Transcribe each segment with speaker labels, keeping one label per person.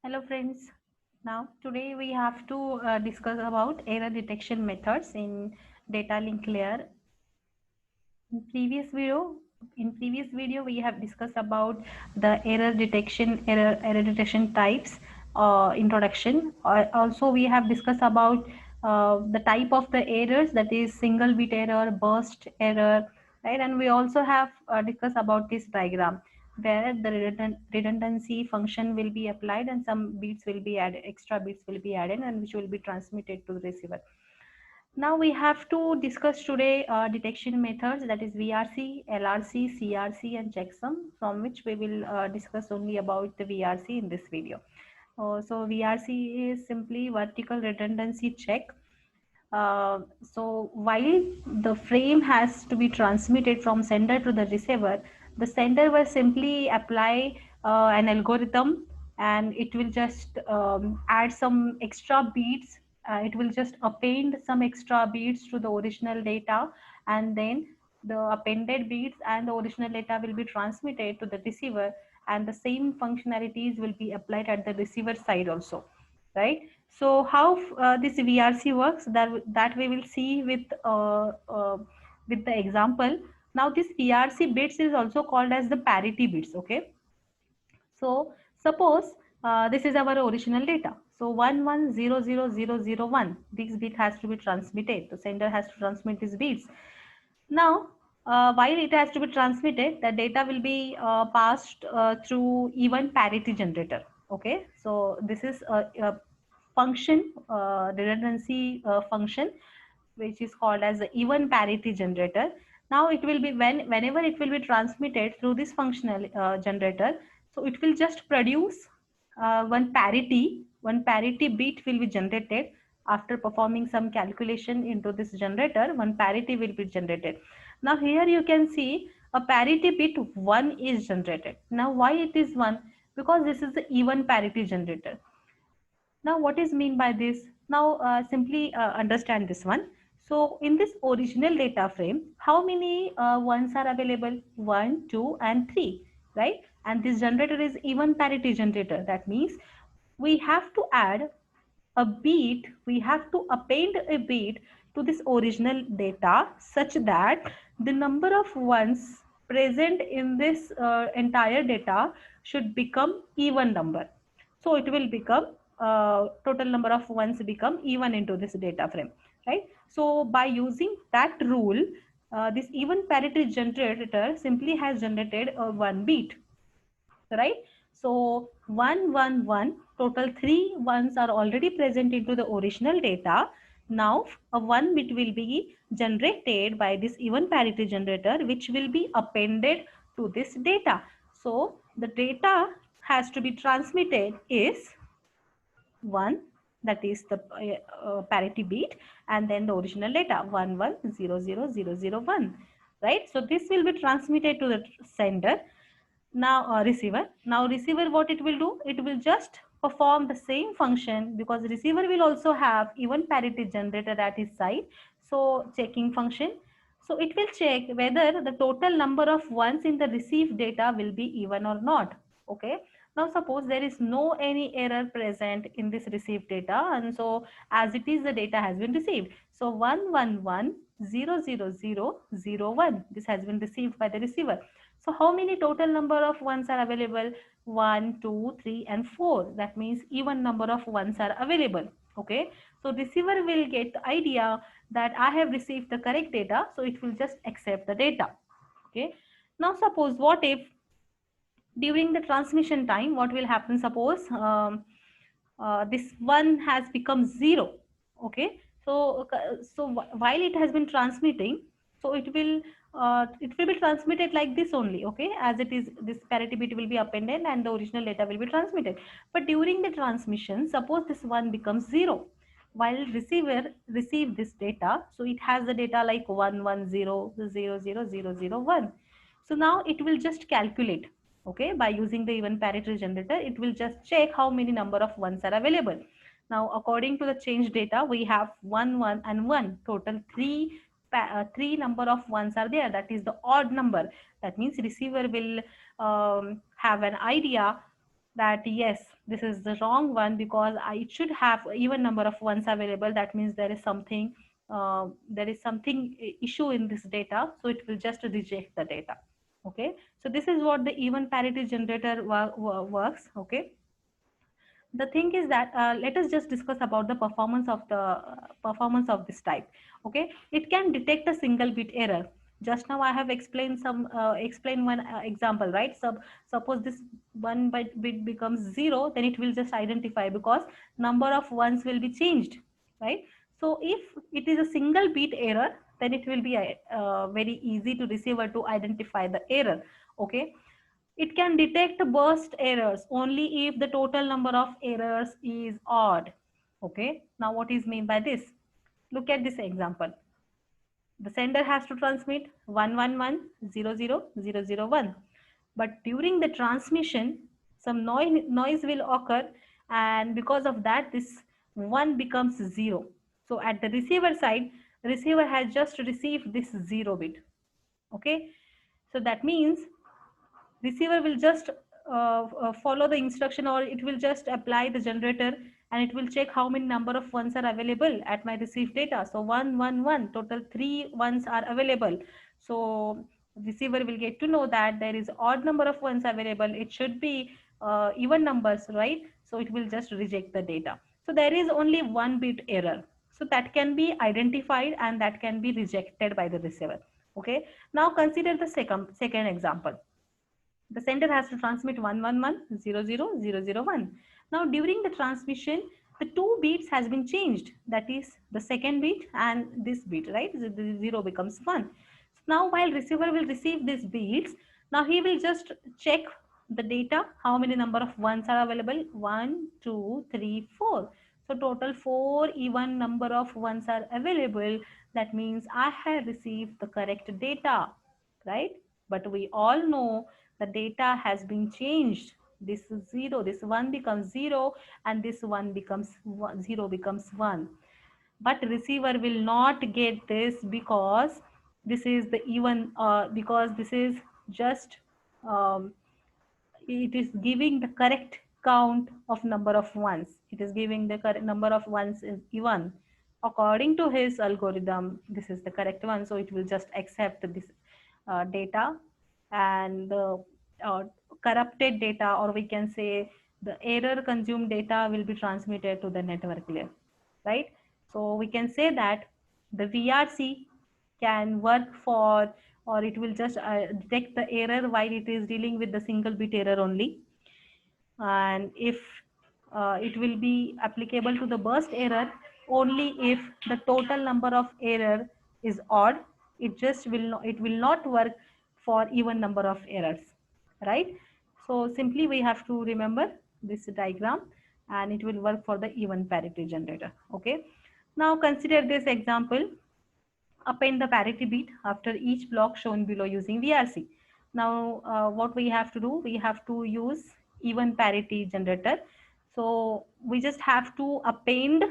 Speaker 1: Hello friends. Now today we have to discuss about error detection methods in data link layer. In previous video we have discussed about the error detection types introduction. Also we have discussed about the type of the errors, that is single bit error, burst error, right? And we also have discussed about this diagram where the redundancy function will be applied and some bits will be added, extra bits will be added, and which will be transmitted to the receiver. Now we have to discuss today detection methods, that is VRC, LRC, CRC and checksum, from which we will discuss only about the VRC in this video. So VRC is simply vertical redundancy check. So while the frame has to be transmitted from sender to the receiver, the sender will simply apply an algorithm, and it will just add some extra beats. It will just append some extra beats to the original data, and then the appended beats and the original data will be transmitted to the receiver, and the same functionalities will be applied at the receiver side also, right? So how this VRC works, that we will see with the example. Now this VRC bits is also called as the parity bits. Okay, so suppose this is our original data. So 11000001, this bit has to be transmitted. The sender has to transmit these bits. Now, while it has to be transmitted, the data will be passed through even parity generator. Okay, so this is a function, redundancy function, which is called as the even parity generator. Now it will be whenever it will be transmitted through this functional generator, so it will just produce one parity bit will be generated. After performing some calculation into this generator, one parity will be generated. Now here you can see a parity bit 1 is generated. Now why it is 1? Because this is the even parity generator. Now, what is mean by this? Now, simply understand this one. So, in this original data frame, how many ones are available? 1, 2, and 3, right? And this generator is even parity generator. That means we have to add a beat, we have to append a beat to this original data such that the number of ones present in this entire data should become even number. So it will become total number of ones become even into this data frame, right? So by using that rule, this even parity generator simply has generated a one beat, right? So 111, total three ones are already present into the original data. Now a one bit will be generated by this even parity generator, which will be appended to this data. So the data has to be transmitted is 1, that is the parity bit, and then the original data 11000001, right? So this will be transmitted to the sender. Now receiver, what it will do, it will just perform the same function, because receiver will also have even parity generator at his side. So checking function, so it will check whether the total number of ones in the received data will be even or not. Okay, now suppose there is no any error present in this received data, and so as it is, the data has been received. So 11100001, this has been received by the receiver. So how many total number of ones are available? 1, 2, 3 and 4. That means even number of ones are available. Okay. So receiver will get the idea that I have received the correct data. So it will just accept the data. Okay. Now suppose, what if during the transmission time, what will happen? Suppose this one has become 0. Okay, so while it has been transmitting, so it will be transmitted like this only. Okay, as it is, this parity bit will be appended and the original data will be transmitted. But during the transmission, suppose this one becomes 0, while receiver receive this data, so it has the data like 11000001. So now it will just calculate. Okay, by using the even parity generator, it will just check how many number of ones are available. Now according to the change data, we have 1, 1 and 1, total three number of ones are there, that is the odd number. That means receiver will have an idea that yes, this is the wrong one because it should have even number of ones available. That means there is something issue in this data, so it will just reject the data. Okay, so this is what the even parity generator works. Okay, the thing is that let us just discuss about the performance of this type. Okay, it can detect a single bit error. Just now I have explained one example, right? So suppose this one bit becomes 0, then it will just identify because number of ones will be changed, right? So if it is a single bit error, then it will be very easy to receiver to identify the error. Okay, it can detect burst errors only if the total number of errors is odd. Okay, now what is meant by this? Look at this example. The sender has to transmit 111000001. But during the transmission, some noise will occur, and because of that, this 1 becomes 0. So at the receiver side, the receiver has just received this 0 bit. Okay, so that means receiver will just follow the instruction, or it will just apply the generator, and it will check how many number of ones are available at my received data. So 111, total 3 ones are available. So receiver will get to know that there is odd number of ones available, it should be even numbers, right? So it will just reject the data. So there is only one bit error, so that can be identified and that can be rejected by the receiver. Okay, now consider the second example. The sender has to transmit 111000001. Now during the transmission, the two bits has been changed. That is the second bit and this bit, right? The 0 becomes 1. Now while receiver will receive these bits, now he will just check the data, how many number of ones are available. 1, 2, 3, 4. So total 4 even number of ones are available. That means I have received the correct data, right? But we all know the data has been changed. This is 0, this 1 becomes 0, and this 1 becomes 0 becomes 1. But receiver will not get this because this is the even, because this is just um, it is giving the correct count of number of ones. It is giving the correct number of ones is even. According to his algorithm, this is the correct one. So it will just accept this data, and the uh, corrupted data, or we can say the error consumed data, will be transmitted to the network layer, right? So we can say that the VRC can work for, or it will just detect the error while it is dealing with the single bit error only. And if it will be applicable to the burst error only if the total number of error is odd. It will not work for even number of errors, right? So simply we have to remember this diagram, and it will work for the even parity generator. Okay, now consider this example. Append the parity bit after each block shown below using VRC. Now, what we have to do, we have to use even parity generator. So we just have to append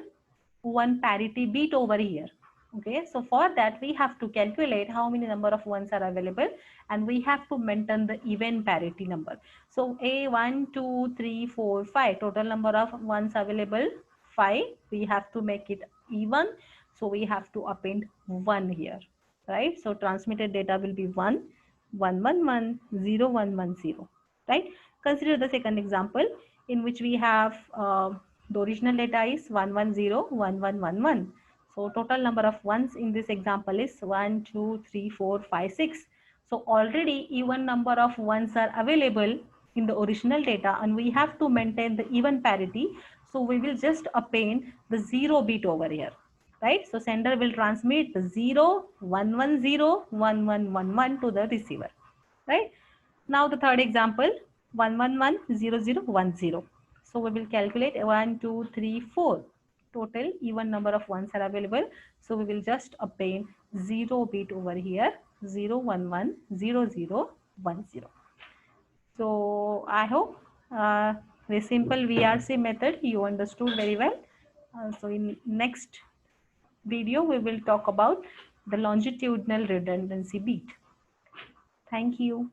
Speaker 1: one parity bit over here. Okay, so for that we have to calculate how many number of ones are available, and we have to maintain the even parity number. So a 1 2 3 4 5 total number of ones available 5. We have to make it even, so we have to append 1 here, right? So transmitted data will be 1 1 1 1 0 1 1 0, right? Consider the second example, in which we have the original data is 110 1111. So total number of ones in this example is 1 2 3 4 5 6. So already even number of ones are available in the original data, and we have to maintain the even parity. So we will just append the 0 bit over here, right? So sender will transmit the 0 110 1111 to the receiver, right? Now the third example, 1110010. So we will calculate 1 2 3 4. Total even number of ones are available, so we will just append 0 bit over here, 0110010. So I hope the simple VRC method you understood very well. So in next video we will talk about the longitudinal redundancy beat. Thank you.